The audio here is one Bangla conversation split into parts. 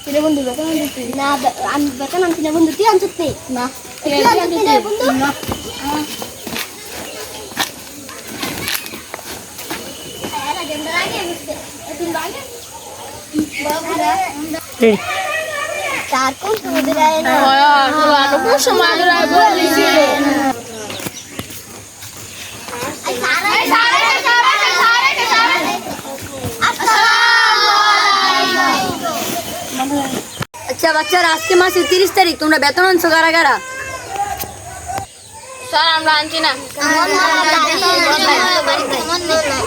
কিরে বন্ধু বেতন আনতে না আমি বেতন আনছি না বন্ধু তুই আনছিস না বন্ধু না চার কোন তোমাদের আয় না আনো কোন সময় আয় বলিছি আচ্ছা বাচ্চারা আজকে মাসের 30 তারিখ তোমরা বেতন আনছো কারা কারা? স্যার আমরা আনছি না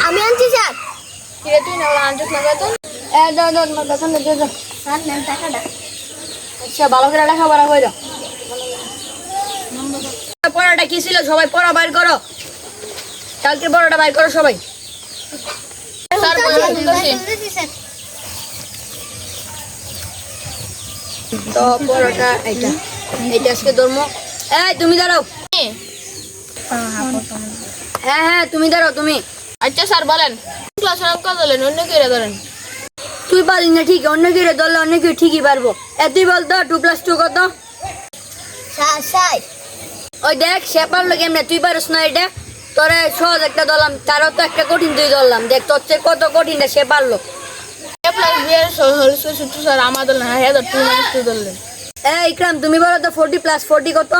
আমি আনছি স্যার কিরে তুই না আনছিস না বেতন দাও দাও তোমার বেতন দিয়ে দাও। স্যার নেন টাকাটা আচ্ছা ভালো করে লেখাপড়া করো। পড়াটা কি ছিল সবাই পড়া বাইর করো, কালকে পড়াটা বাইর করো সবাই। স্যার তো পড়াটা এইটা এইটা আজকে ধর্ম। এই তুমি দাঁড়াও। হ্যাঁ হ্যাঁ তুমি দাঁড়াও তুমি। আচ্ছা স্যার বলেন ক্লাসের অঙ্ক ধরেন অন্য কেড়ে ধরেন তুই পারলি না ঠিক, অন্য কেউ ধরলে অন্য কেউ ঠিকই পারবো। তুই বলতো 2 + 2 কত? ওই দেখ সে পারলো কেমনে, তুই পারস না এটা? তোরে সহজ একটা ধরলাম, তারও তো একটা কঠিন তুই ধরলাম, দেখ তোর চেয়ে কত কঠিনটা সে পারলো। স্যার আমাদের না হ্যাঁ 2 - 2 ধরলেন ইকরাম তুমি বলো তো 40 + 40 কত?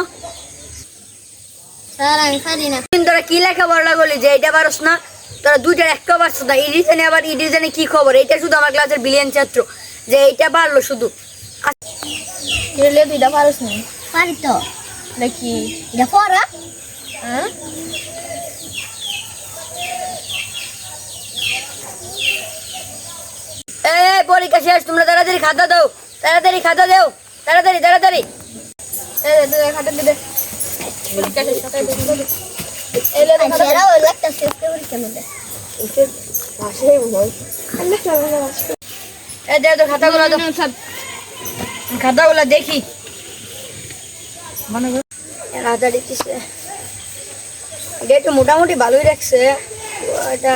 স্যার আমি পারি না তোরা কি লেখাপড়া করলি যে এটা পারস না? তোরা দুইটার একটা পারছ না। ইডিজনে আবার ইডিজনে কি খবর? এটা শুধু আমার ক্লাসের বিলিয়ন ছাত্র যে এইটা পারলো শুধু। রেলে দুইটা পারস না পারি তো নাকি এটা পড়া হ্যাঁ পরীক্ষা শেষ, তোমরা তাড়াতাড়ি খাতা দাও, তাড়াতাড়ি খাতা দাও, তাড়াতাড়ি তাড়াতাড়ি। খাতা দিবে সেরা ওই একটা শেষ করে কেমন দে তো খাতাগুলো দাও, খাতাগুলো দেখি। খাতা দিচ্ছে এটা একটু মোটামুটি ভালোই রাখছে। এটা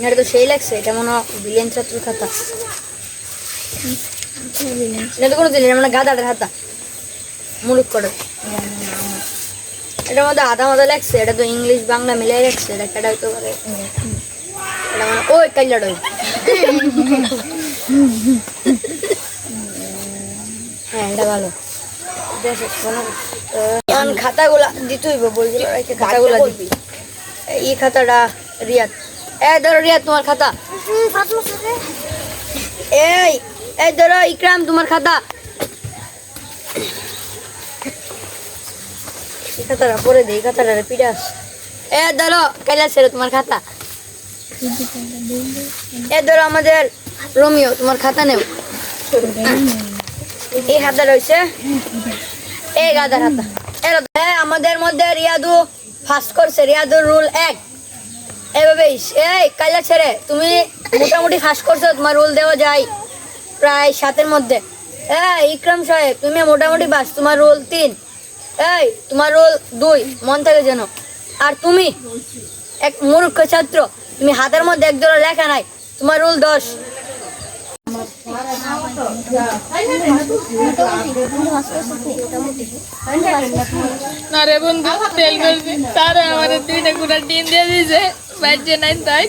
এটা তো সেই লাগছে, এটা মনে হয় বিলিয়ন ছাত্র খাতা। এটা তো কোনো দিন মানে গাদাটার খাতা মুলুক করে। এটার মধ্যে আধা মাথা লাগছে, এটা তো ইংলিশ বাংলা মিলাই রাখছে। এটা হইতে পারে এটা মানে ওই কাইলাটা হ্যাঁ এটা ভালো। খাতাগুলা দিতে হইব, বলবি খাতাগুলা দিবি। এই খাতাটা রিয়াদ, ধরো রিয়াদ তোমার খাতা। এই ধরো ইকরাম তোমার খাতা। এই খাতাটা পরে দেই, খাতাটা পিটাস। ধরো কৈলাসের তোমার খাতা। ধরো আমাদের রোমিও তোমার খাতা নেও। এই খাতা রয়েছে, এই গাদার খাতা। আমাদের মধ্যে রিয়াদু ফার্স্ট করছে, রিয়াদুর রুল 1 এভাবে। এই কাইলা ছেড়ে তুমি মোটামুটি ফার্স্ট করছো, তোমার রুল দেওয়া যায় প্রায় 7-এর মধ্যে। ইকরাম সাহেব তুমি মোটামুটি বাস, তোমার রুল 3। তোমার রুল 2 মন থেকে যেন। আর তুমি এক মূর্খ ছাত্র, তুমি হাতের মধ্যে একজোড়া লেখা নাই, তোমার রুল 10। না রে বন্ধু তেল করছি তার আমার 2টা গুড়া ডিম দিয়ে দিয়েছে বাজে নাই তাই